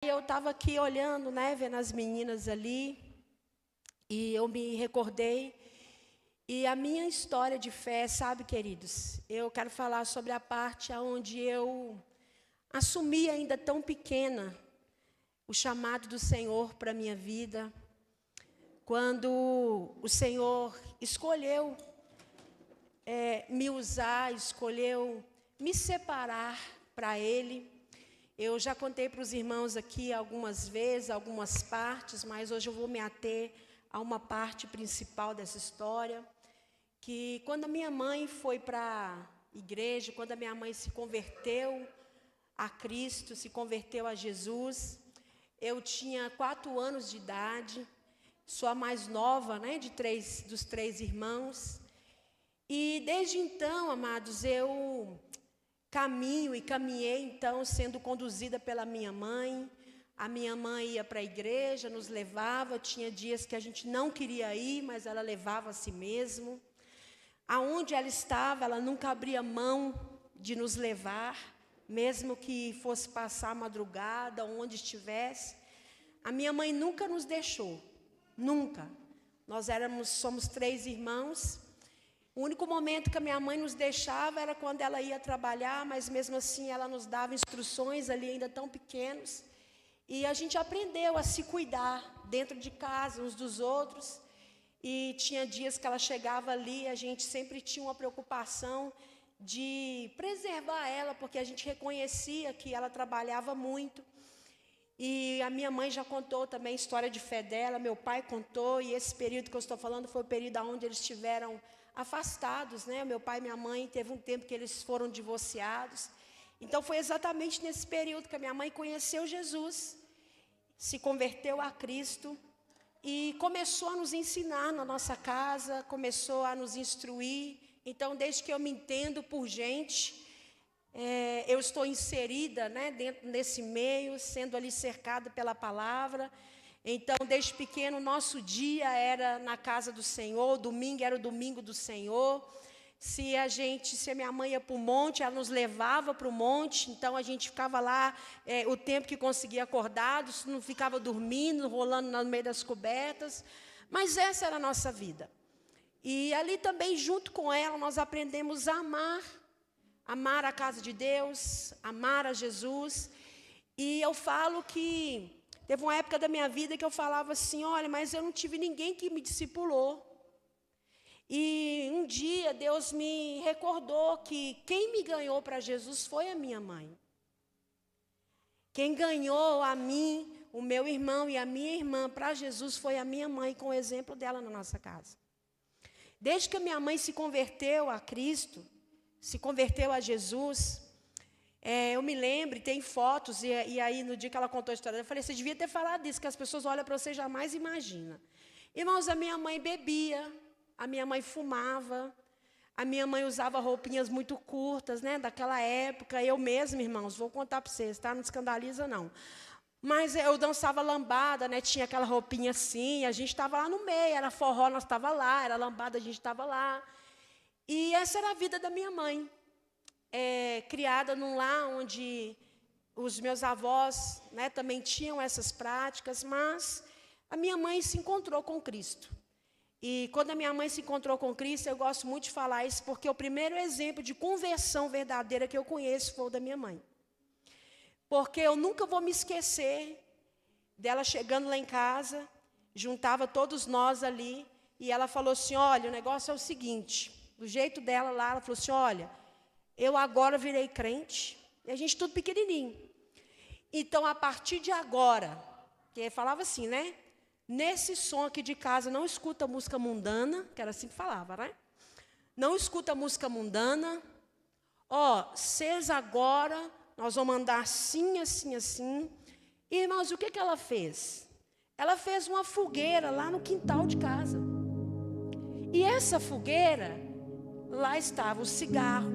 Eu estava aqui olhando, né, vendo as meninas ali, e eu me recordei. E a minha história de fé, sabe, queridos, eu quero falar sobre a parte onde eu assumi ainda tão pequena o chamado do Senhor para a minha vida, quando o Senhor escolheu me usar, escolheu me separar para Ele. Eu já contei para os irmãos aqui algumas vezes, algumas partes, mas hoje eu vou me ater a uma parte principal dessa história, que quando a minha mãe foi para a igreja, quando a minha mãe se converteu a Cristo, se converteu a Jesus, eu tinha 4 anos de idade, sou a mais nova, né, dos 3 irmãos, e desde então, amados, eu caminho e caminhei, então, sendo conduzida pela minha mãe. A minha mãe ia para a igreja, nos levava, tinha dias que a gente não queria ir, mas ela levava a si mesmo. Aonde ela estava, ela nunca abria mão de nos levar, mesmo que fosse passar a madrugada, onde estivesse. A minha mãe nunca nos deixou, nunca. Nós somos 3 irmãos. O único momento que a minha mãe nos deixava era quando ela ia trabalhar, mas mesmo assim ela nos dava instruções ali ainda tão pequenos. E a gente aprendeu a se cuidar dentro de casa, uns dos outros. E tinha dias que ela chegava ali, a gente sempre tinha uma preocupação de preservar ela, porque a gente reconhecia que ela trabalhava muito. E a minha mãe já contou também a história de fé dela, meu pai contou, e esse período que eu estou falando foi o período onde eles estiveram afastados, né? Meu pai e minha mãe, teve um tempo que eles foram divorciados. Então foi exatamente nesse período que a minha mãe conheceu Jesus, se converteu a Cristo e começou a nos ensinar na nossa casa, começou a nos instruir. Então, desde que eu me entendo por gente, eu estou inserida, né, dentro desse meio, sendo ali cercada pela palavra. Então, desde pequeno, nosso dia era na casa do Senhor, domingo era o domingo do Senhor. Se a minha mãe ia para o monte, ela nos levava para o monte, então a gente ficava lá o tempo que conseguia acordado, não ficava dormindo, rolando no meio das cobertas, mas essa era a nossa vida. E ali também, junto com ela, nós aprendemos a amar a casa de Deus, amar a Jesus. E eu falo que teve uma época da minha vida que eu falava assim, olha, mas eu não tive ninguém que me discipulou. E um dia Deus me recordou que quem me ganhou para Jesus foi a minha mãe. Quem ganhou a mim, o meu irmão e a minha irmã para Jesus foi a minha mãe, com o exemplo dela na nossa casa. Desde que a minha mãe se converteu a Cristo, se converteu a Jesus, eu me lembro, tem fotos, e aí no dia que ela contou a história, eu falei, você devia ter falado isso, que as pessoas olham para você e jamais imaginam. Irmãos, a minha mãe bebia, a minha mãe fumava, a minha mãe usava roupinhas muito curtas, né, daquela época. Eu mesma, irmãos, vou contar para vocês, tá? Não escandaliza, não. Mas eu dançava lambada, né, tinha aquela roupinha assim, a gente estava lá no meio, era forró, nós estava lá, era lambada, a gente estava lá. E essa era a vida da minha mãe, criada num lar onde os meus avós, né, também tinham essas práticas, mas a minha mãe se encontrou com Cristo. E quando a minha mãe se encontrou com Cristo, eu gosto muito de falar isso, porque o primeiro exemplo de conversão verdadeira que eu conheço foi o da minha mãe. Porque eu nunca vou me esquecer dela chegando lá em casa, juntava todos nós ali, e ela falou assim, olha, o negócio é o seguinte, do jeito dela lá, ela falou assim, olha, eu agora virei crente, e a gente tudo pequenininho. Então, a partir de agora, que falava assim, né? Nesse som aqui de casa, não escuta música mundana, que era assim que falava, né? Não escuta música mundana. Vocês agora, nós vamos andar assim, assim, assim. E, irmãos, o que ela fez? Ela fez uma fogueira lá no quintal de casa. E essa fogueira, lá estava o cigarro,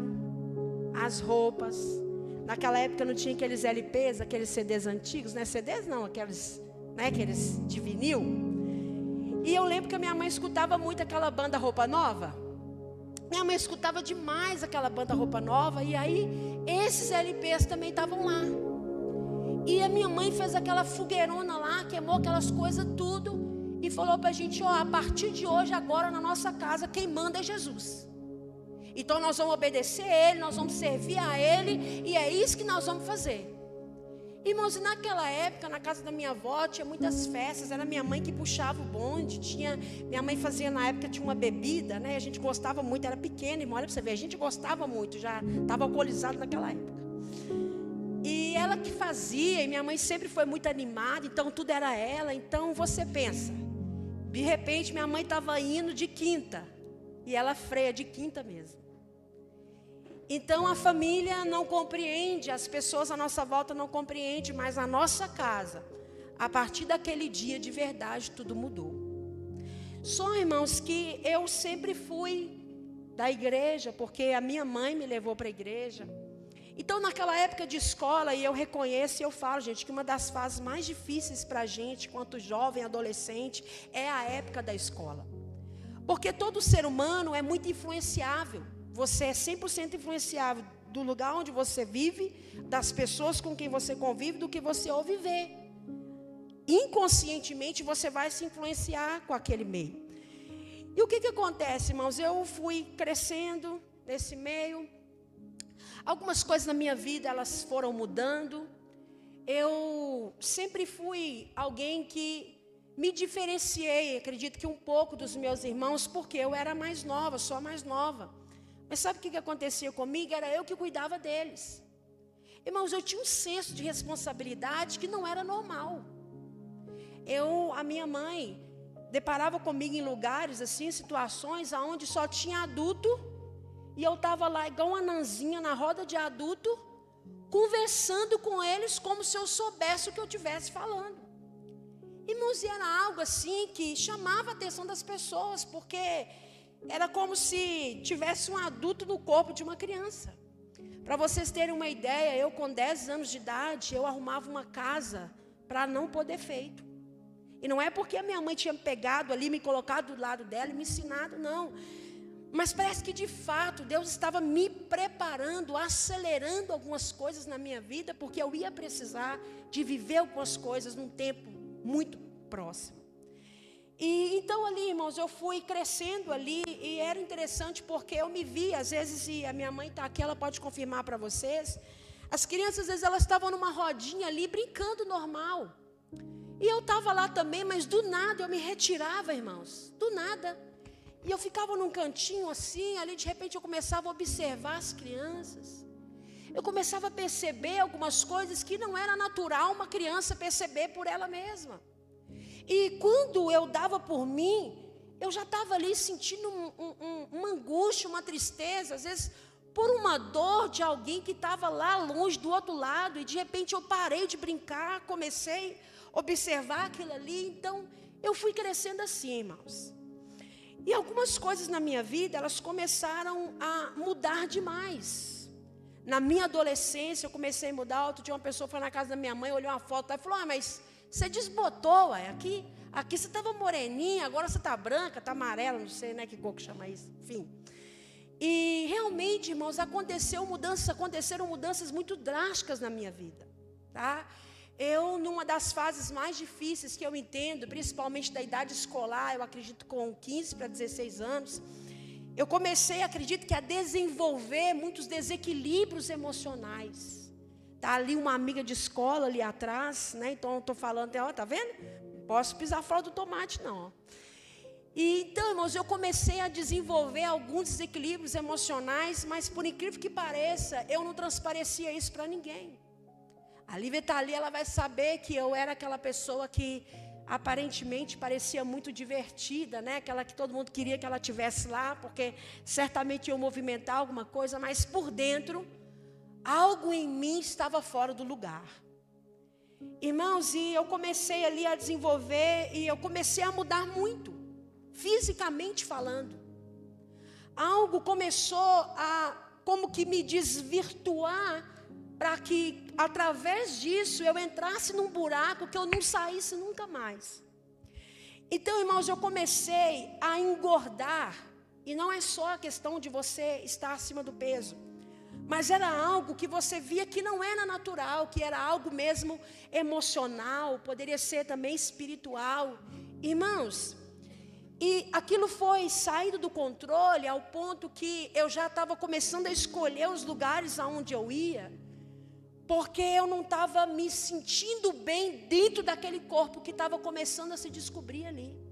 as roupas. Naquela época não tinha aqueles LPs, aqueles CDs antigos, né? CDs não, aqueles de vinil. E eu lembro que a minha mãe escutava muito aquela banda Roupa Nova. Minha mãe escutava demais aquela banda Roupa Nova. E aí, esses LPs também estavam lá. E a minha mãe fez aquela fogueirona lá, queimou aquelas coisas tudo e falou para a gente, ó, a partir de hoje, agora na nossa casa, quem manda é Jesus. Então nós vamos obedecer a Ele, nós vamos servir a Ele, e é isso que nós vamos fazer. Irmãos, e naquela época, na casa da minha avó, tinha muitas festas, era minha mãe que puxava o bonde, minha mãe fazia, na época, tinha uma bebida, né, a gente gostava muito, era pequena, irmão, olha para você ver, a gente gostava muito, já estava alcoolizado naquela época. E ela que fazia, e minha mãe sempre foi muito animada, então tudo era ela. Então você pensa, de repente minha mãe estava indo de quinta, e ela freia de quinta mesmo. Então a família não compreende, as pessoas à nossa volta não compreendem, mas a nossa casa, a partir daquele dia de verdade, tudo mudou. Só, irmãos, que eu sempre fui da igreja, porque a minha mãe me levou para a igreja. Então, naquela época de escola, e eu reconheço e eu falo, gente, que uma das fases mais difíceis para a gente, quanto jovem, adolescente, é a época da escola. Porque todo ser humano é muito influenciável. Você é 100% influenciável do lugar onde você vive, das pessoas com quem você convive, do que você ouve ver. Inconscientemente, você vai se influenciar com aquele meio. E o que acontece, irmãos? Eu fui crescendo nesse meio. Algumas coisas na minha vida, elas foram mudando. Eu sempre fui alguém que me diferenciei, acredito que um pouco dos meus irmãos, porque eu era mais nova, sou a mais nova. Mas sabe o que acontecia comigo? Era eu que cuidava deles. Irmãos, eu tinha um senso de responsabilidade que não era normal. A minha mãe deparava comigo em lugares, assim, situações onde só tinha adulto. E eu estava lá igual uma nanzinha na roda de adulto, conversando com eles como se eu soubesse o que eu estivesse falando. Irmãos, e era algo assim que chamava a atenção das pessoas, porque era como se tivesse um adulto no corpo de uma criança. Para vocês terem uma ideia, eu com 10 anos de idade, eu arrumava uma casa para não pôr defeito. E não é porque a minha mãe tinha me pegado ali, me colocado do lado dela e me ensinado, não. Mas parece que de fato Deus estava me preparando, acelerando algumas coisas na minha vida, porque eu ia precisar de viver algumas coisas num tempo muito próximo. E então ali, irmãos, eu fui crescendo ali, e era interessante porque eu me via, às vezes, e a minha mãe está aqui, ela pode confirmar para vocês, as crianças, às vezes, elas estavam numa rodinha ali, brincando normal. E eu estava lá também, mas do nada eu me retirava, irmãos, do nada. E eu ficava num cantinho assim, ali de repente eu começava a observar as crianças. Eu começava a perceber algumas coisas que não era natural uma criança perceber por ela mesma. E quando eu dava por mim, eu já estava ali sentindo uma angústia, uma tristeza, às vezes por uma dor de alguém que estava lá longe do outro lado. E de repente eu parei de brincar, comecei a observar aquilo ali. Então eu fui crescendo assim, irmãos. E algumas coisas na minha vida, elas começaram a mudar demais. Na minha adolescência, eu comecei a mudar. Outro dia uma pessoa foi na casa da minha mãe, olhou uma foto e falou, mas você desbotou, aqui você estava moreninha, agora você está branca, está amarela, não sei, né, que cor que chama isso, enfim. E realmente, irmãos, aconteceram mudanças muito drásticas na minha vida, tá? Eu, numa das fases mais difíceis que eu entendo, principalmente da idade escolar, eu acredito com 15 para 16 anos, eu comecei, acredito que a desenvolver muitos desequilíbrios emocionais. Está ali uma amiga de escola ali atrás, né? Então eu estou falando, ó, tá vendo? Não posso pisar fora do tomate, não. E, então, irmãos, eu comecei a desenvolver alguns desequilíbrios emocionais, mas por incrível que pareça, eu não transparecia isso para ninguém. A Lívia está ali, ela vai saber que eu era aquela pessoa que aparentemente parecia muito divertida, né? Aquela que todo mundo queria que ela estivesse lá, porque certamente ia movimentar alguma coisa, mas por dentro, algo em mim estava fora do lugar. Irmãos, e eu comecei ali a desenvolver, e eu comecei a mudar muito, fisicamente falando. Algo começou a como que me desvirtuar, para que, através disso, eu entrasse num buraco que eu não saísse nunca mais. Então, irmãos, eu comecei a engordar. E não é só a questão de você estar acima do peso. mas era algo que você via que não era natural, que era algo mesmo emocional, poderia ser também espiritual. Irmãos, e aquilo foi saindo do controle ao ponto que eu já estava começando a escolher os lugares aonde eu ia, porque eu não estava me sentindo bem dentro daquele corpo que estava começando a se descobrir ali.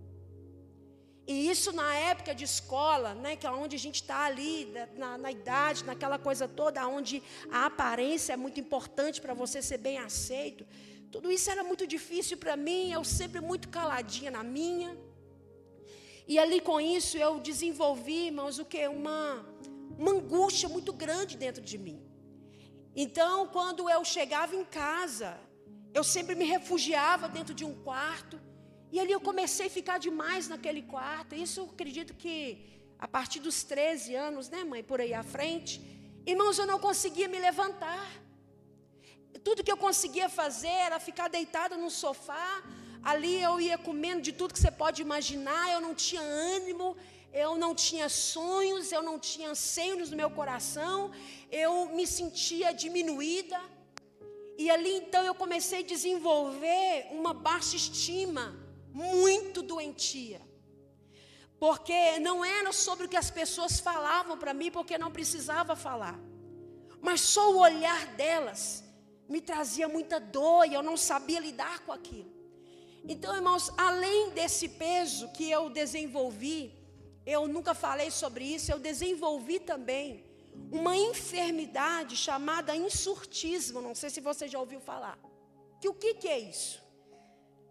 E isso na época de escola, né, que é onde a gente está ali, na idade, naquela coisa toda, onde a aparência é muito importante para você ser bem aceito. Tudo isso era muito difícil para mim, eu sempre muito caladinha na minha. E ali com isso eu desenvolvi, irmãos, uma angústia muito grande dentro de mim. Então, quando eu chegava em casa, eu sempre me refugiava dentro de um quarto. E ali eu comecei a ficar demais naquele quarto. Isso eu acredito que a partir dos 13 anos, né, mãe, por aí à frente. Irmãos, eu não conseguia me levantar. Tudo que eu conseguia fazer era ficar deitada no sofá. Ali eu ia comendo de tudo que você pode imaginar. Eu não tinha ânimo, eu não tinha sonhos, eu não tinha anseios no meu coração. Eu me sentia diminuída. E ali então eu comecei a desenvolver uma baixa estima, muito doentia, porque não era sobre o que as pessoas falavam para mim, porque não precisava falar, mas só o olhar delas me trazia muita dor e eu não sabia lidar com aquilo. Então, irmãos, além desse peso que eu desenvolvi, eu nunca falei sobre isso, eu desenvolvi também uma enfermidade chamada insurtismo. Não sei se você já ouviu falar. Que o que é isso?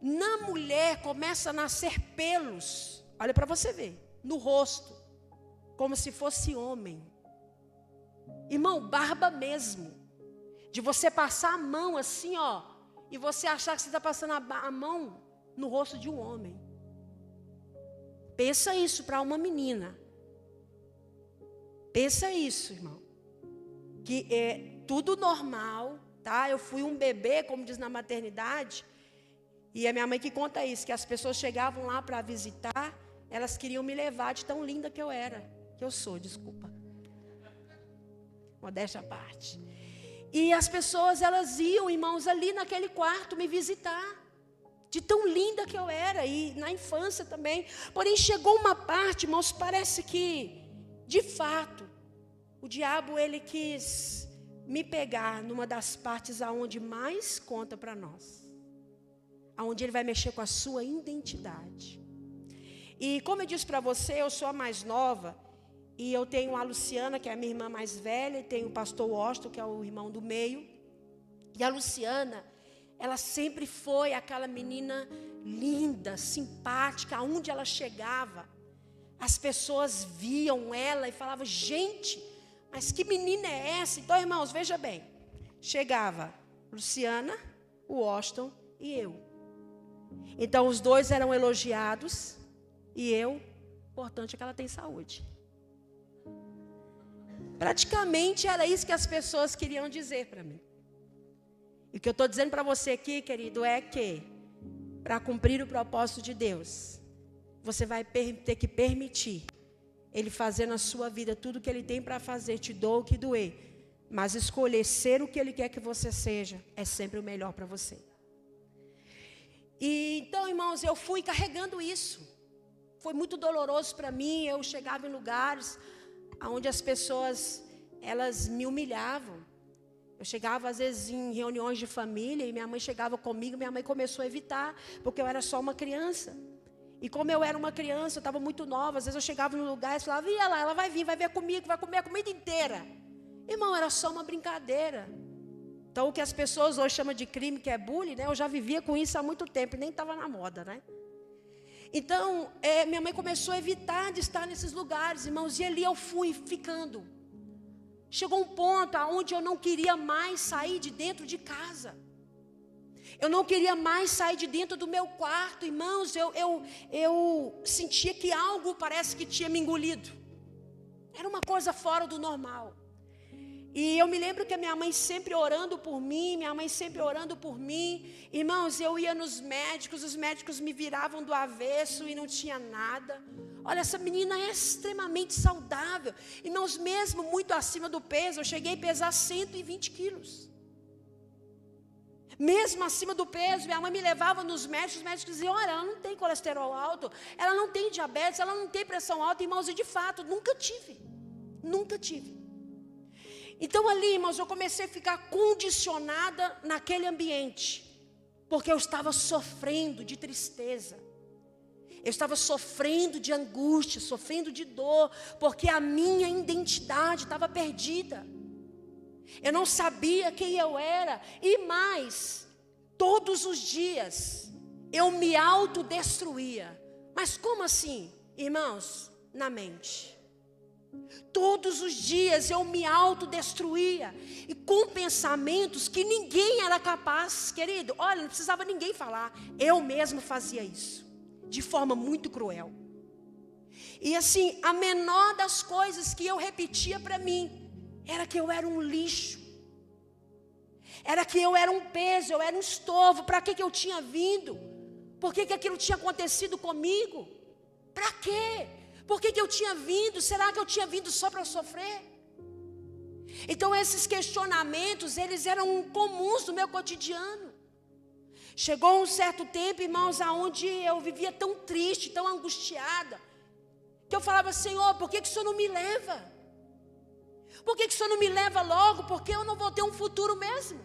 Na mulher começa a nascer pelos, olha para você ver, no rosto, como se fosse homem. Irmão, barba mesmo, de você passar a mão assim, ó, e você achar que você está passando a mão no rosto de um homem. Pensa isso para uma menina. Pensa isso, irmão, que é tudo normal, tá? Eu fui um bebê, como diz na maternidade. E a minha mãe que conta isso, que as pessoas chegavam lá para visitar, elas queriam me levar de tão linda que eu era, que eu sou, desculpa. Modéstia à parte. E as pessoas, elas iam, irmãos, ali naquele quarto me visitar, de tão linda que eu era, e na infância também. Porém, chegou uma parte, irmãos, parece que, de fato, o diabo, ele quis me pegar numa das partes aonde mais conta para nós. Onde ele vai mexer com a sua identidade. E como eu disse para você, eu sou a mais nova, e eu tenho a Luciana, que é a minha irmã mais velha, e tenho o pastor Washington, que é o irmão do meio. E a Luciana, ela sempre foi aquela menina linda, simpática. Aonde ela chegava, as pessoas viam ela e falavam: gente, mas que menina é essa? Então, irmãos, veja bem, chegava Luciana, o Washington e eu. Então os dois eram elogiados e eu, importante é que ela tem saúde. Praticamente era isso que as pessoas queriam dizer para mim. E o que eu estou dizendo para você aqui, querido, é que para cumprir o propósito de Deus, você vai ter que permitir Ele fazer na sua vida tudo o que Ele tem para fazer, te doa o que doer, mas escolher ser o que Ele quer que você seja é sempre o melhor para você. E então, irmãos, eu fui carregando isso. Foi muito doloroso para mim. Eu chegava em lugares onde as pessoas, elas me humilhavam. Eu chegava às vezes em reuniões de família e minha mãe chegava comigo, minha mãe começou a evitar, porque eu era só uma criança. E como eu era uma criança, eu estava muito nova, às vezes eu chegava num lugar e falava: ia lá, ela vai vir, vai ver comigo, vai comer a comida inteira. Irmão, era só uma brincadeira. Então, o que as pessoas hoje chamam de crime, que é bullying, né? Eu já vivia com isso há muito tempo, e nem estava na moda, né? Então, minha mãe começou a evitar de estar nesses lugares, irmãos, e ali eu fui ficando. Chegou um ponto onde eu não queria mais sair de dentro de casa. Eu não queria mais sair de dentro do meu quarto, irmãos. Eu sentia que algo parece que tinha me engolido. Era uma coisa fora do normal. E eu me lembro que a minha mãe sempre orando por mim, Irmãos, eu ia nos médicos, os médicos me viravam do avesso e não tinha nada. Olha, essa menina é extremamente saudável. Irmãos, mesmo muito acima do peso, eu cheguei a pesar 120 quilos. Mesmo acima do peso, minha mãe me levava nos médicos, os médicos diziam, olha, ela não tem colesterol alto, ela não tem diabetes, ela não tem pressão alta. Irmãos, e de fato, nunca tive. Então ali, irmãos, eu comecei a ficar condicionada naquele ambiente, porque eu estava sofrendo de tristeza, eu estava sofrendo de angústia, sofrendo de dor, porque a minha identidade estava perdida. Eu não sabia quem eu era, e mais, todos os dias, eu me autodestruía. Mas como assim, irmãos? Na mente. Todos os dias eu me autodestruía, e com pensamentos que ninguém era capaz, querido, olha, não precisava ninguém falar, eu mesmo fazia isso, de forma muito cruel. E assim, a menor das coisas que eu repetia para mim, era que eu era um lixo, era que eu era um peso, eu era um estorvo. Para que eu tinha vindo? Por que aquilo tinha acontecido comigo? Para quê? Por que eu tinha vindo? Será que eu tinha vindo só para sofrer? Então esses questionamentos, eles eram comuns no meu cotidiano. Chegou um certo tempo, irmãos, aonde eu vivia tão triste, tão angustiada, que eu falava, Senhor, por que o Senhor não me leva? Por que o Senhor não me leva logo? Porque eu não vou ter um futuro mesmo.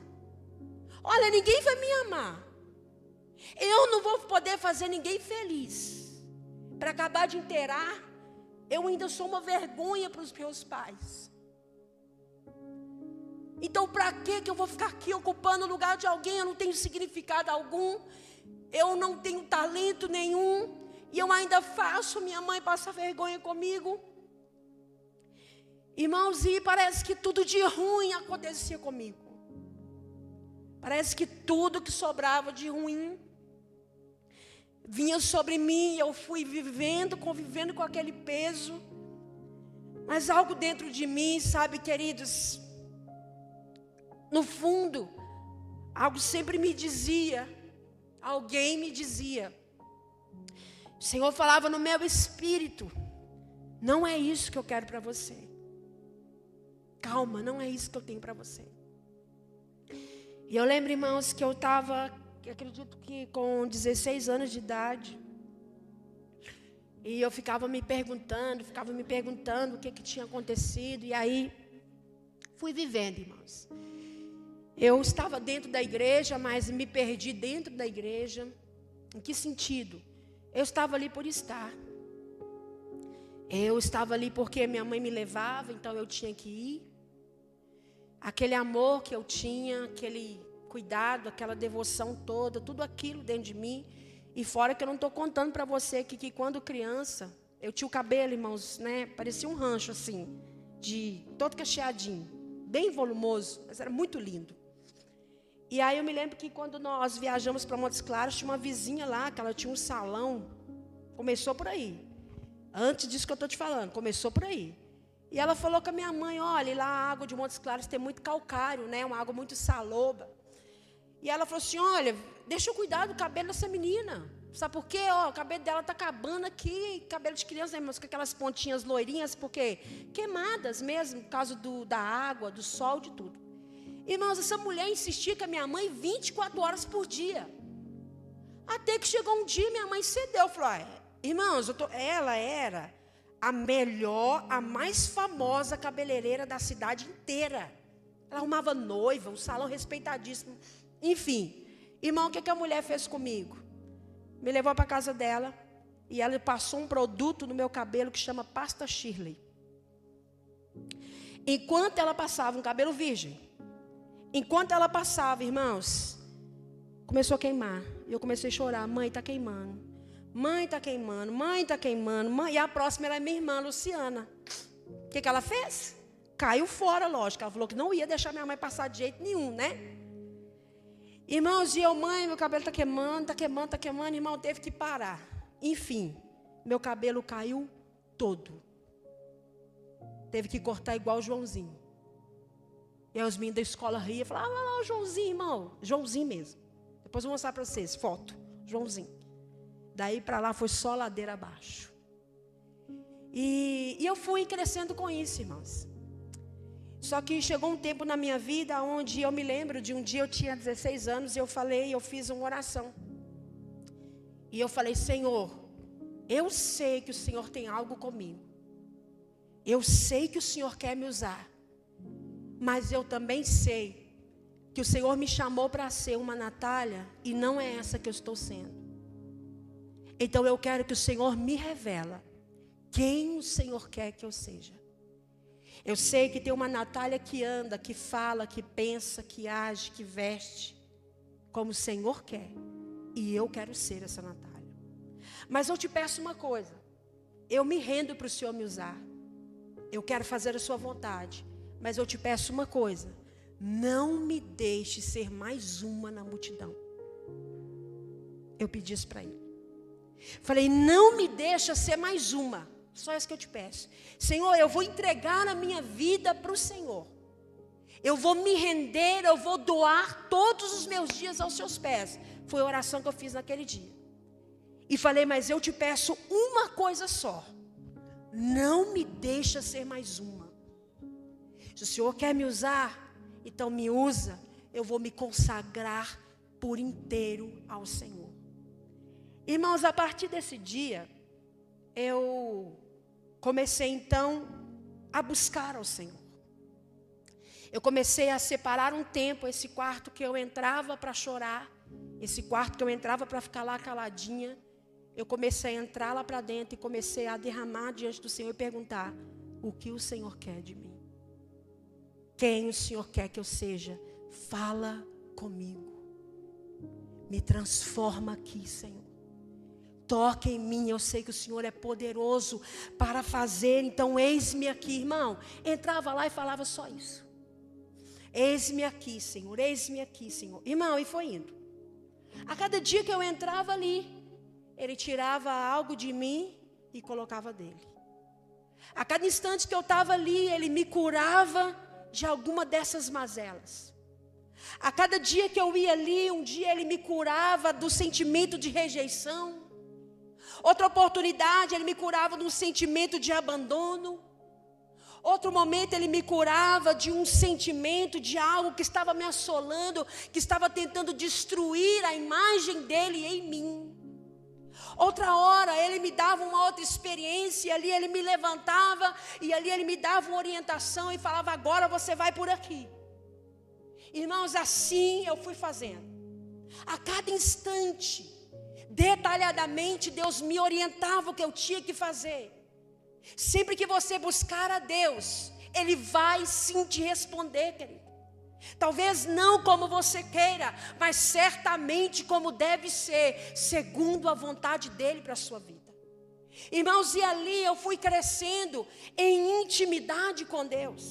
Olha, ninguém vai me amar. Eu não vou poder fazer ninguém feliz. Para acabar de inteirar, eu ainda sou uma vergonha para os meus pais. Então para que eu vou ficar aqui ocupando o lugar de alguém? Eu não tenho significado algum, eu não tenho talento nenhum, e eu ainda faço minha mãe passar vergonha comigo. Irmãos, e parece que tudo de ruim acontecia comigo. Parece que tudo que sobrava de ruim vinha sobre mim, e eu fui convivendo com aquele peso. Mas algo dentro de mim, sabe, queridos, no fundo, algo sempre me dizia, alguém me dizia, o Senhor falava no meu espírito, não é isso que eu quero para você. Calma, não é isso que eu tenho para você. E eu lembro, irmãos, que eu estava, acredito que com 16 anos de idade, e eu ficava me perguntando o que tinha acontecido, e aí fui vivendo, irmãos. Eu estava dentro da igreja, mas me perdi dentro da igreja. Em que sentido? Eu estava ali por estar. Eu estava ali porque minha mãe me levava, então eu tinha que ir. Aquele amor que eu tinha, aquele cuidado, aquela devoção toda, tudo aquilo dentro de mim. E fora que eu não estou contando para você que quando criança, eu tinha o cabelo, irmãos, né? Parecia um rancho assim, todo cacheadinho, bem volumoso, mas era muito lindo. E aí eu me lembro que quando nós viajamos para Montes Claros, tinha uma vizinha lá, que ela tinha um salão. Começou por aí. Antes disso que eu estou te falando, começou por aí. E ela falou com a minha mãe, olha, lá a água de Montes Claros tem muito calcário, né? Uma água muito saloba. E ela falou assim, olha, deixa eu cuidar do cabelo dessa menina. Sabe por quê? Ó, o cabelo dela está acabando aqui, cabelo de criança, né, irmãos, com aquelas pontinhas loirinhas, porque queimadas mesmo, por causa da água, do sol, de tudo. Irmãos, essa mulher insistia com a minha mãe 24 horas por dia. Até que chegou um dia, minha mãe cedeu, falou, irmãos, ela era a melhor, a mais famosa cabeleireira da cidade inteira. Ela arrumava noiva, um salão respeitadíssimo. Enfim, irmão, o que a mulher fez comigo? Me levou para a casa dela e ela passou um produto no meu cabelo que chama pasta Shirley. Enquanto ela passava, um cabelo virgem, enquanto ela passava, irmãos, começou a queimar. E eu comecei a chorar, mãe, está queimando. Mãe, está queimando, mãe, está queimando. Mãe. E a próxima era minha irmã, Luciana. O que ela fez? Caiu fora, lógico. Ela falou que não ia deixar minha mãe passar de jeito nenhum, né? Irmãos, e eu, mãe, meu cabelo está queimando, irmão, teve que parar. Enfim, meu cabelo caiu todo. Teve que cortar igual o Joãozinho. E aí os meninos da escola riam, falavam, olha lá o Joãozinho, irmão. Joãozinho mesmo. Depois eu vou mostrar para vocês, foto. Joãozinho. Daí para lá foi só ladeira abaixo. E eu fui crescendo com isso, irmãos. Só que chegou um tempo na minha vida onde eu me lembro de um dia eu tinha 16 anos e eu fiz uma oração. E eu falei, Senhor, eu sei que o Senhor tem algo comigo. Eu sei que o Senhor quer me usar. Mas eu também sei que o Senhor me chamou para ser uma Natália e não é essa que eu estou sendo. Então eu quero que o Senhor me revela quem o Senhor quer que eu seja. Eu sei que tem uma Natália que anda, que fala, que pensa, que age, que veste como o Senhor quer. E eu quero ser essa Natália. Mas eu te peço uma coisa. Eu me rendo para o Senhor me usar. Eu quero fazer a sua vontade. Mas eu te peço uma coisa. Não me deixe ser mais uma na multidão. Eu pedi isso para ele. Falei, não me deixa ser mais uma. Só isso que eu te peço. Senhor, eu vou entregar a minha vida para o Senhor. Eu vou me render, eu vou doar todos os meus dias aos seus pés. Foi a oração que eu fiz naquele dia. E falei, mas eu te peço uma coisa só. Não me deixa ser mais uma. Se o Senhor quer me usar, então me usa. Eu vou me consagrar por inteiro ao Senhor. Irmãos, a partir desse dia, eu comecei então a buscar ao Senhor. Eu comecei a separar um tempo, esse quarto que eu entrava para chorar, esse quarto que eu entrava para ficar lá caladinha, eu comecei a entrar lá para dentro e comecei a derramar diante do Senhor e perguntar, o que o Senhor quer de mim? Quem o Senhor quer que eu seja? Fala comigo. Me transforma aqui, Senhor. Toque em mim, eu sei que o Senhor é poderoso para fazer, então eis-me aqui, irmão. Entrava lá e falava só isso. Eis-me aqui, Senhor, eis-me aqui, Senhor. Irmão, e foi indo. A cada dia que eu entrava ali, Ele tirava algo de mim e colocava dele. A cada instante que eu estava ali, Ele me curava de alguma dessas mazelas. A cada dia que eu ia ali, um dia Ele me curava do sentimento de rejeição. Outra oportunidade, Ele me curava de um sentimento de abandono. Outro momento, Ele me curava de um sentimento de algo que estava me assolando, que estava tentando destruir a imagem dEle em mim. Outra hora, Ele me dava uma outra experiência, e ali Ele me levantava, e ali Ele me dava uma orientação, e falava, agora você vai por aqui. Irmãos, assim eu fui fazendo. A cada instante, detalhadamente, Deus me orientava o que eu tinha que fazer. Sempre que você buscar a Deus, Ele vai sim te responder, querido. Talvez não como você queira, mas certamente como deve ser, segundo a vontade dEle para a sua vida. Irmãos, e ali eu fui crescendo em intimidade com Deus.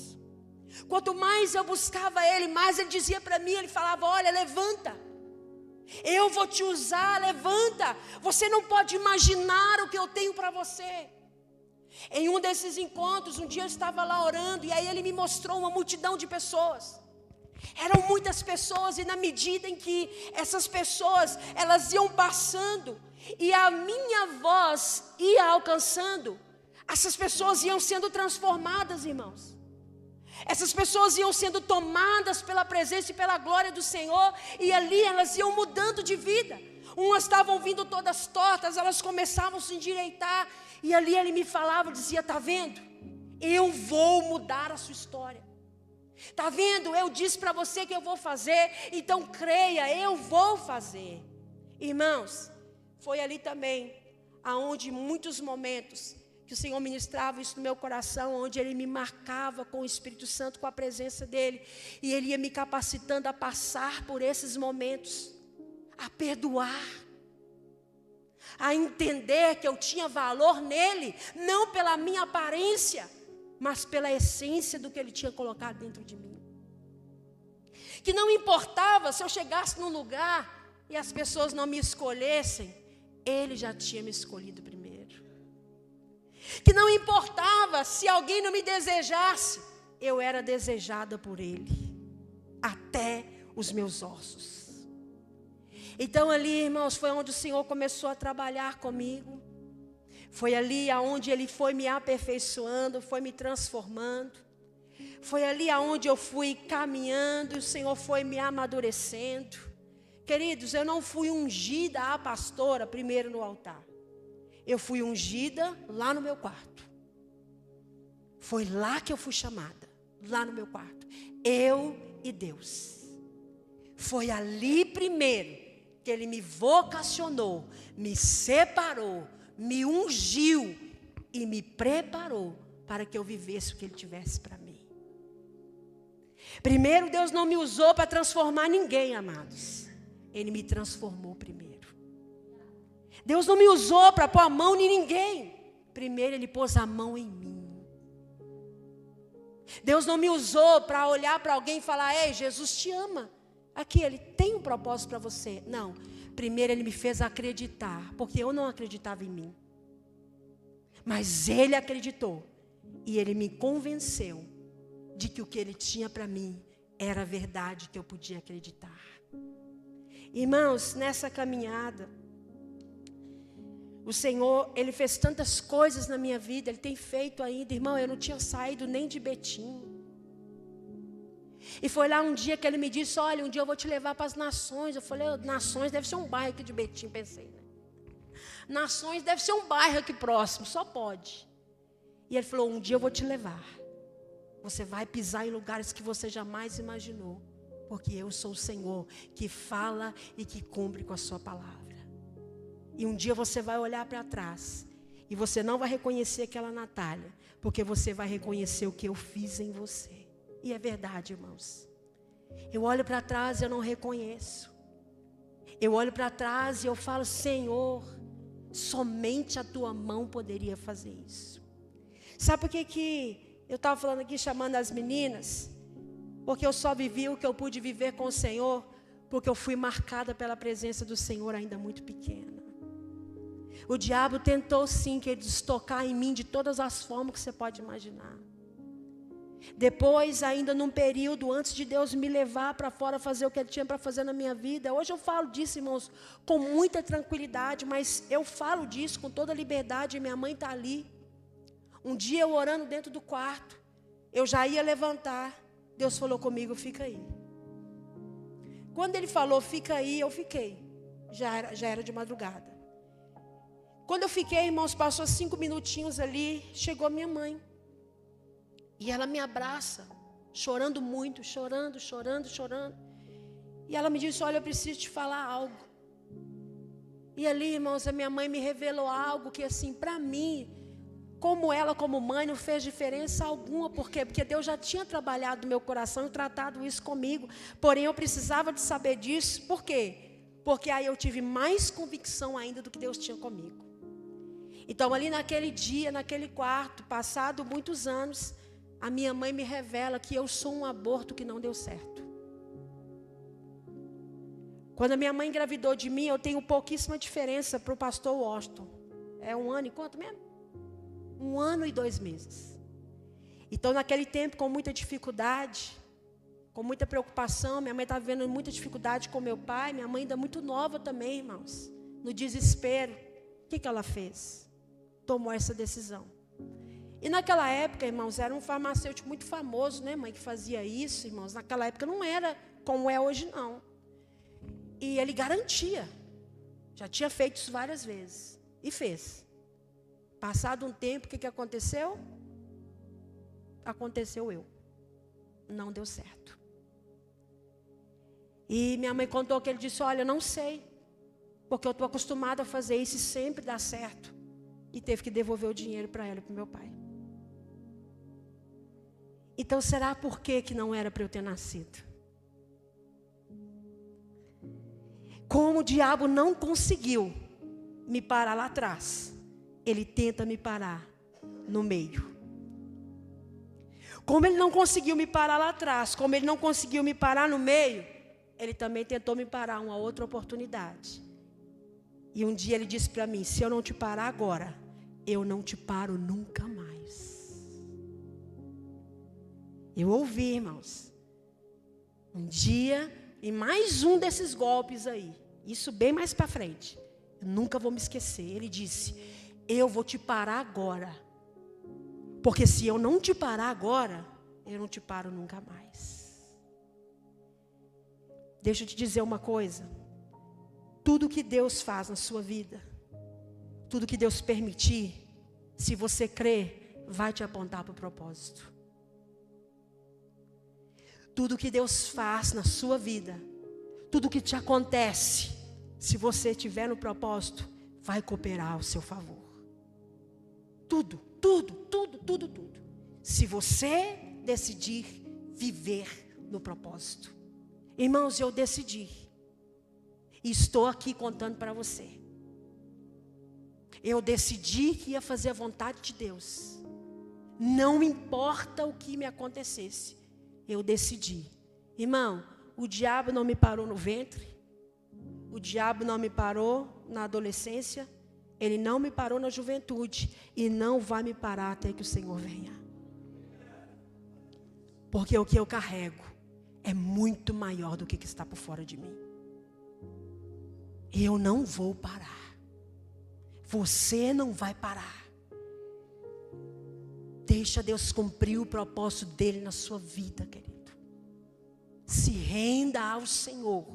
Quanto mais eu buscava Ele, mais Ele dizia para mim, Ele falava, olha, levanta. Eu vou te usar, levanta. Você não pode imaginar o que eu tenho para você. Em um desses encontros, um dia eu estava lá orando, e aí Ele me mostrou uma multidão de pessoas. Eram muitas pessoas, e na medida em que essas pessoas, elas iam passando, e a minha voz ia alcançando, essas pessoas iam sendo transformadas, irmãos. Essas pessoas iam sendo tomadas pela presença e pela glória do Senhor, e ali elas iam mudando de vida. Umas estavam vindo todas tortas, elas começavam a se endireitar, e ali Ele me falava, dizia, está vendo? Eu vou mudar a sua história. Está vendo? Eu disse para você que eu vou fazer, então creia, eu vou fazer. Irmãos, foi ali também, aonde muitos momentos, que o Senhor ministrava isso no meu coração, onde Ele me marcava com o Espírito Santo, com a presença dEle, e Ele ia me capacitando a passar por esses momentos, a perdoar, a entender que eu tinha valor nele, não pela minha aparência, mas pela essência do que Ele tinha colocado dentro de mim. Que não importava se eu chegasse num lugar e as pessoas não me escolhessem, Ele já tinha me escolhido primeiro. Que não importava se alguém não me desejasse, eu era desejada por Ele. até os meus ossos. Então ali, irmãos, foi onde o Senhor começou a trabalhar comigo. Foi ali aonde Ele foi me aperfeiçoando, foi me transformando. Foi ali aonde eu fui caminhando e o Senhor foi me amadurecendo. Queridos, eu não fui ungida a pastora primeiro no altar. Eu fui ungida lá no meu quarto. Foi lá que eu fui chamada, lá no meu quarto. Eu e Deus. Foi ali primeiro que Ele me vocacionou, me separou, me ungiu e me preparou para que eu vivesse o que Ele tivesse para mim. Primeiro, Deus não me usou para transformar ninguém, amados. Ele me transformou primeiro. Deus não me usou para pôr a mão em ninguém. Primeiro Ele pôs a mão em mim. Deus não me usou para olhar para alguém e falar: ei, Jesus te ama. Aqui, Ele tem um propósito para você. Não, primeiro Ele me fez acreditar, porque eu não acreditava em mim. Mas Ele acreditou. E Ele me convenceu de que o que Ele tinha para mim era a verdade que eu podia acreditar. Irmãos, nessa caminhada, o Senhor, Ele fez tantas coisas na minha vida, Ele tem feito ainda. Irmão, eu não tinha saído nem de Betim. E foi lá um dia que Ele me disse: olha, um dia eu vou te levar para as nações. Eu falei: nações deve ser um bairro aqui de Betim, pensei, né? Nações deve ser um bairro aqui próximo, só pode. E Ele falou: um dia eu vou te levar. Você vai pisar em lugares que você jamais imaginou. Porque eu sou o Senhor que fala e que cumpre com a sua palavra. E um dia você vai olhar para trás e você não vai reconhecer aquela Natália, porque você vai reconhecer o que eu fiz em você. E é verdade, irmãos. Eu olho para trás e eu não reconheço. Eu olho para trás e eu falo: Senhor, somente a tua mão poderia fazer isso. Sabe por que eu estava falando aqui, chamando as meninas? Porque eu só vivi o que eu pude viver com o Senhor, porque eu fui marcada pela presença do Senhor ainda muito pequena. O diabo tentou sim, queridos, tocar em mim de todas as formas que você pode imaginar. Depois, ainda num período antes de Deus me levar para fora, fazer o que Ele tinha para fazer na minha vida. Hoje eu falo disso, irmãos, com muita tranquilidade, mas eu falo disso com toda liberdade. Minha mãe está ali. Um dia eu orando dentro do quarto, eu já ia levantar. Deus falou comigo: fica aí. Quando Ele falou fica aí, eu fiquei. Já era de madrugada. Quando eu fiquei, irmãos, passou 5 minutinhos ali, chegou minha mãe. E ela me abraça, chorando muito, chorando. E ela me disse: olha, eu preciso te falar algo. E ali, irmãos, a minha mãe me revelou algo que, assim, para mim, como ela, como mãe, não fez diferença alguma. Por quê? Porque Deus já tinha trabalhado no meu coração e tratado isso comigo. Porém, eu precisava de saber disso. Por quê? Porque aí eu tive mais convicção ainda do que Deus tinha comigo. Então, ali naquele dia, naquele quarto, passado muitos anos, a minha mãe me revela que eu sou um aborto que não deu certo. Quando a minha mãe engravidou de mim, eu tenho pouquíssima diferença para o pastor Washington. É 1 ano e quanto mesmo? 1 ano e 2 meses. Então, naquele tempo, com muita dificuldade, com muita preocupação, minha mãe estava vivendo muita dificuldade com meu pai. Minha mãe ainda muito nova também, irmãos. No desespero, o que ela fez? Tomou essa decisão. E naquela época, irmãos, era um farmacêutico muito famoso, né, mãe, que fazia isso, irmãos. Naquela época não era como é hoje, não. E ele garantia. Já tinha feito isso várias vezes. E fez. Passado um tempo, o que aconteceu? Aconteceu eu. Não deu certo. E minha mãe contou que ele disse: olha, eu não sei. Porque eu estou acostumada a fazer isso e sempre dá certo. E teve que devolver o dinheiro para ela e para o meu pai. Então, será por que não era para eu ter nascido? Como o diabo não conseguiu me parar lá atrás, ele tenta me parar no meio. Como ele não conseguiu me parar lá atrás, como ele não conseguiu me parar no meio, ele também tentou me parar uma outra oportunidade. E um dia ele disse para mim: se eu não te parar agora, eu não te paro nunca mais. Eu ouvi, irmãos. Um dia, em mais um desses golpes aí, isso bem mais para frente, eu nunca vou me esquecer. Ele disse: eu vou te parar agora, porque se eu não te parar agora, eu não te paro nunca mais. Deixa eu te dizer uma coisa: tudo que Deus faz na sua vida, tudo que Deus permitir, se você crer, vai te apontar para o propósito. Tudo que Deus faz na sua vida, tudo que te acontece, se você estiver no propósito, vai cooperar ao seu favor. Tudo, tudo, tudo, tudo, tudo. Se você decidir viver no propósito. Irmãos, eu decidi. E estou aqui contando para você. Eu decidi que ia fazer a vontade de Deus. Não importa o que me acontecesse. Eu decidi. Irmão, o diabo não me parou no ventre. O diabo não me parou na adolescência. Ele não me parou na juventude. E não vai me parar até que o Senhor venha. Porque o que eu carrego é muito maior do que está por fora de mim. Eu não vou parar. Você não vai parar. Deixa Deus cumprir o propósito dele na sua vida, querido. Se renda ao Senhor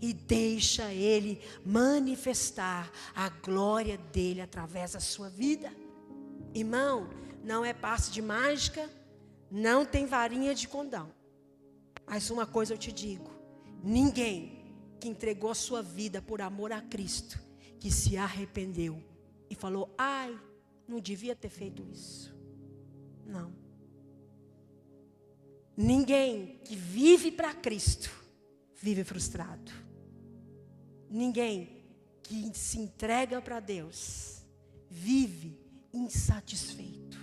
e deixa Ele manifestar a glória dele através da sua vida. Irmão, não é passe de mágica, não tem varinha de condão. Mas uma coisa eu te digo: ninguém que entregou a sua vida por amor a Cristo, que se arrependeu e falou: ai, não devia ter feito isso. Não. Ninguém que vive para Cristo vive frustrado. Ninguém que se entrega para Deus vive insatisfeito.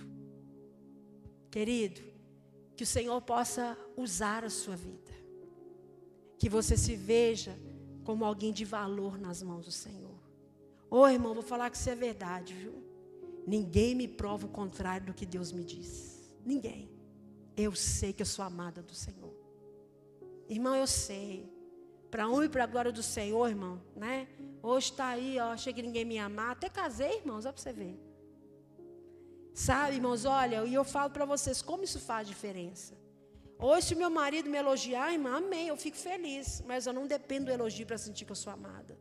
Querido, que o Senhor possa usar a sua vida. Que você se veja como alguém de valor nas mãos do Senhor. Ô irmão, vou falar que isso é verdade, viu? Ninguém me prova o contrário do que Deus me diz. Ninguém. Eu sei que eu sou amada do Senhor. Irmão, eu sei. Para a honra e para a glória do Senhor, irmão, né? Hoje está aí, ó, achei que ninguém me ia amar. Até casei, irmãos, ó, para você ver. Sabe, irmãos, olha, e eu falo para vocês, como isso faz diferença. Hoje, se meu marido me elogiar, irmã, amém, eu fico feliz. Mas eu não dependo do elogio para sentir que eu sou amada.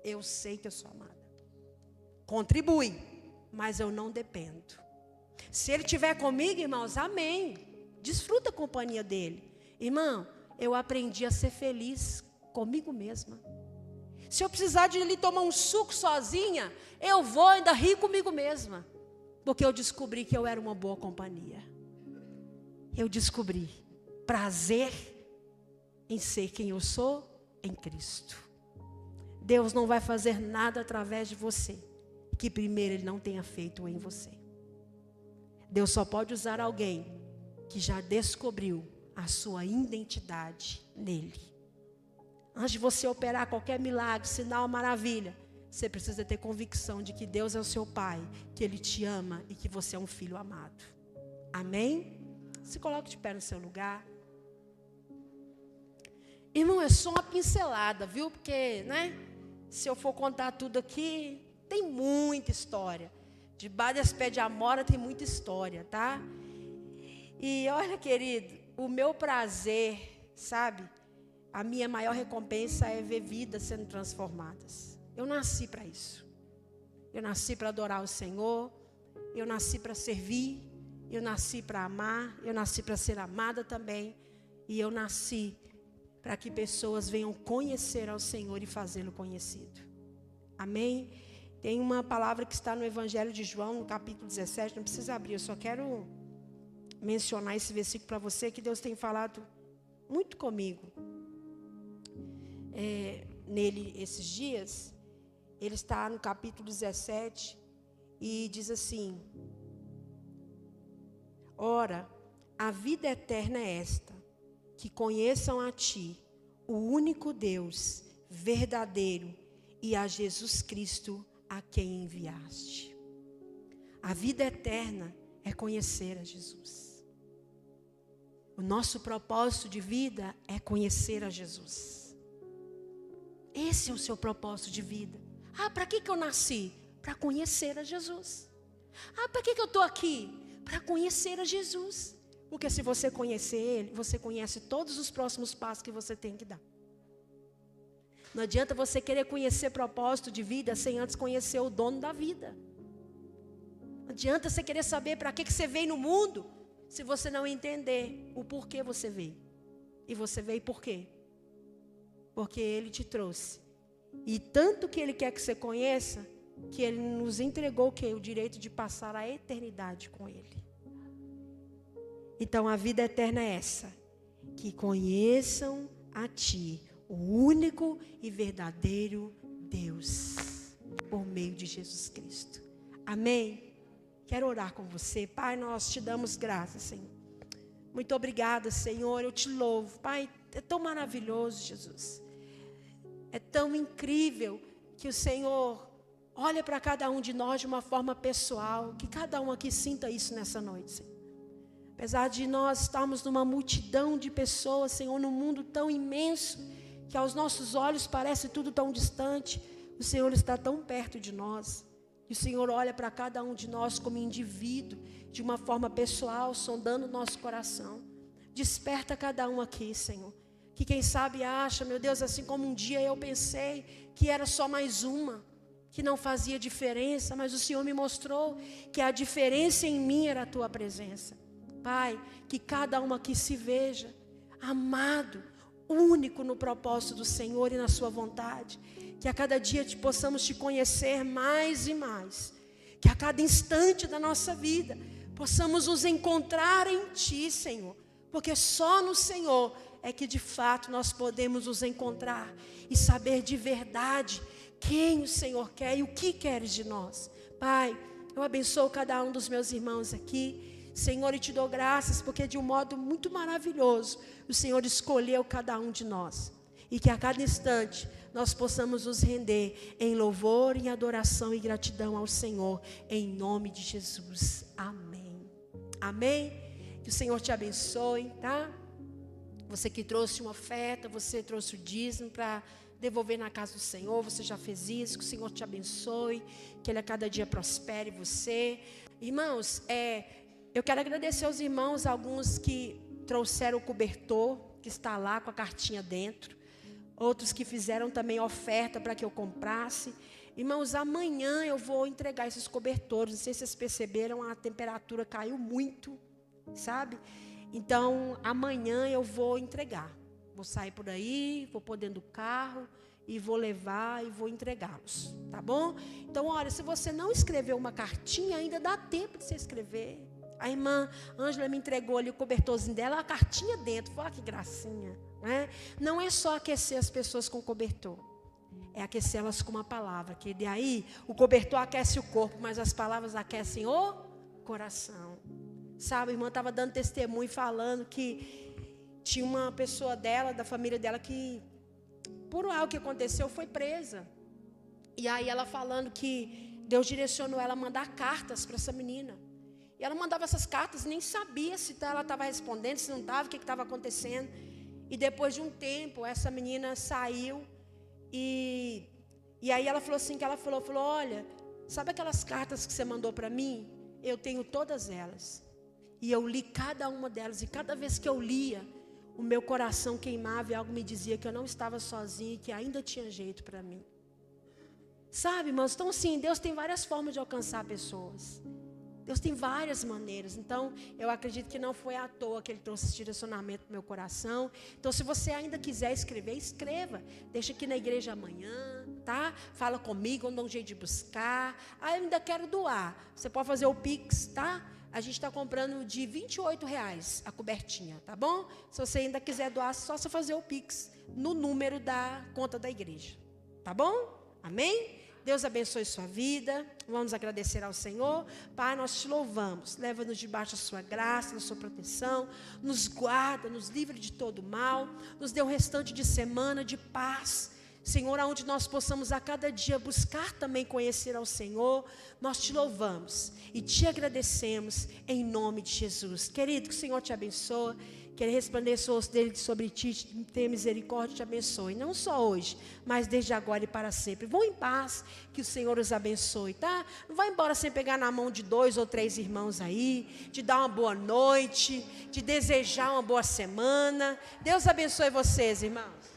Eu sei que eu sou amada. Contribui, mas eu não dependo. Se ele estiver comigo, irmãos, amém. Desfruta a companhia dele. Irmão, eu aprendi a ser feliz comigo mesma. Se eu precisar de ele tomar um suco sozinha, eu vou ainda rir comigo mesma. Porque eu descobri que eu era uma boa companhia. Eu descobri prazer em ser quem eu sou em Cristo. Deus não vai fazer nada através de você que primeiro Ele não tenha feito em você. Deus só pode usar alguém que já descobriu a sua identidade nele. Antes de você operar qualquer milagre, sinal, maravilha, você precisa ter convicção de que Deus é o seu Pai, que Ele te ama e que você é um filho amado. Amém? Se coloque de pé no seu lugar. Irmão, é só uma pincelada, viu? Porque, né? Se eu for contar tudo aqui, tem muita história. Debaixo desse pé de amora tem muita história, tá? E olha, querido, o meu prazer, sabe? A minha maior recompensa é ver vidas sendo transformadas. Eu nasci para isso. Eu nasci para adorar o Senhor. Eu nasci para servir. Eu nasci para amar. Eu nasci para ser amada também. E eu nasci para que pessoas venham conhecer ao Senhor e fazê-lo conhecido. Amém? Tem uma palavra que está no Evangelho de João, no capítulo 17. Não precisa abrir, eu só quero mencionar esse versículo para você, que Deus tem falado muito comigo. Nele esses dias. Ele está no capítulo 17 e diz assim: ora, a vida eterna é esta, que conheçam a Ti, o único Deus verdadeiro, e a Jesus Cristo, a quem enviaste. A vida eterna é conhecer a Jesus. O nosso propósito de vida é conhecer a Jesus. Esse é o seu propósito de vida. Para que eu nasci? Para conhecer a Jesus. Para que eu estou aqui? Para conhecer a Jesus. Porque se você conhecer Ele, você conhece todos os próximos passos que você tem que dar. Não adianta você querer conhecer propósito de vida sem antes conhecer o dono da vida. Não adianta você querer saber para que você veio no mundo, se você não entender o porquê você veio. E você veio por quê? Porque Ele te trouxe. E tanto que Ele quer que você conheça, que Ele nos entregou o direito de passar a eternidade com Ele. Então a vida eterna é essa: que conheçam a Ti, o único e verdadeiro Deus, por meio de Jesus Cristo. Amém? Quero orar com você. Pai, nós te damos graças, Senhor. Muito obrigada, Senhor. Eu te louvo. Pai, é tão maravilhoso, Jesus. É tão incrível que o Senhor olha para cada um de nós de uma forma pessoal. Que cada um aqui sinta isso nessa noite, Senhor. Apesar de nós estarmos numa multidão de pessoas, Senhor, num mundo tão imenso, que aos nossos olhos parece tudo tão distante, o Senhor está tão perto de nós. E o Senhor olha para cada um de nós como indivíduo, de uma forma pessoal, sondando o nosso coração. Desperta cada um aqui, Senhor. Que quem sabe acha, meu Deus, assim como um dia eu pensei que era só mais uma, que não fazia diferença, mas o Senhor me mostrou que a diferença em mim era a Tua presença. Pai, que cada um aqui se veja amado, único no propósito do Senhor e na sua vontade. Que a cada dia possamos te conhecer mais e mais. Que a cada instante da nossa vida possamos nos encontrar em Ti, Senhor. Porque só no Senhor é que de fato nós podemos nos encontrar e saber de verdade quem o Senhor quer e o que queres de nós. Pai, eu abençoo cada um dos meus irmãos aqui. Senhor, e te dou graças porque de um modo muito maravilhoso o Senhor escolheu cada um de nós. E que a cada instante nós possamos nos render em louvor, em adoração e gratidão ao Senhor, em nome de Jesus. Amém. Amém? Que o Senhor te abençoe, tá? Você que trouxe uma oferta, você trouxe o dízimo para devolver na casa do Senhor, você já fez isso, que o Senhor te abençoe, que Ele a cada dia prospere você. Irmãos, eu quero agradecer aos irmãos, alguns que trouxeram o cobertor, que está lá com a cartinha dentro. Outros que fizeram também oferta para que eu comprasse. Irmãos, amanhã eu vou entregar esses cobertores. Não sei se vocês perceberam, a temperatura caiu muito, sabe? Então, amanhã eu vou entregar. Vou sair por aí, vou pôr dentro do carro e vou levar e vou entregá-los, tá bom? Então, olha, se você não escreveu uma cartinha, ainda dá tempo de você escrever. A irmã Ângela me entregou ali o cobertorzinho dela, a cartinha dentro. Olha que gracinha, né? Não é só aquecer as pessoas com cobertor, é aquecê-las com uma palavra. Que daí o cobertor aquece o corpo, mas as palavras aquecem o coração. Sabe, a irmã estava dando testemunho, falando que tinha uma pessoa dela, da família dela, que por algo que aconteceu foi presa. E aí ela falando que Deus direcionou ela a mandar cartas para essa menina. E ela mandava essas cartas, nem sabia se ela estava respondendo, se não estava, o que estava acontecendo. E depois de um tempo, essa menina saiu e aí ela falou assim, que ela falou, olha, sabe aquelas cartas que você mandou para mim? Eu tenho todas elas. E eu li cada uma delas, e cada vez que eu lia, o meu coração queimava e algo me dizia que eu não estava sozinha e que ainda tinha jeito para mim. Sabe, irmãos? Então, assim, Deus tem várias formas de alcançar pessoas. Deus tem várias maneiras. Então, eu acredito que não foi à toa que Ele trouxe esse direcionamento no meu coração. Então, se você ainda quiser escrever, escreva. Deixa aqui na igreja amanhã, tá? Fala comigo, eu dou um jeito de buscar. Eu ainda quero doar. Você pode fazer o Pix, tá? A gente está comprando de R$28 a cobertinha, tá bom? Se você ainda quiser doar, é só você fazer o Pix no número da conta da igreja. Tá bom? Amém? Deus abençoe sua vida. Vamos agradecer ao Senhor. Pai, nós te louvamos. Leva-nos debaixo da sua graça, da sua proteção. Nos guarda, nos livra de todo mal. Nos dê um restante de semana de paz. Senhor, aonde nós possamos a cada dia buscar também conhecer ao Senhor. Nós te louvamos e te agradecemos em nome de Jesus. Querido, que o Senhor te abençoe. Que Ele resplandeça o rosto dele sobre ti, tenha misericórdia e te abençoe. Não só hoje, mas desde agora e para sempre. Vão em paz, que o Senhor os abençoe, tá? Não vai embora sem pegar na mão de 2 ou 3 irmãos aí, te dar uma boa noite, te desejar uma boa semana. Deus abençoe vocês, irmãos.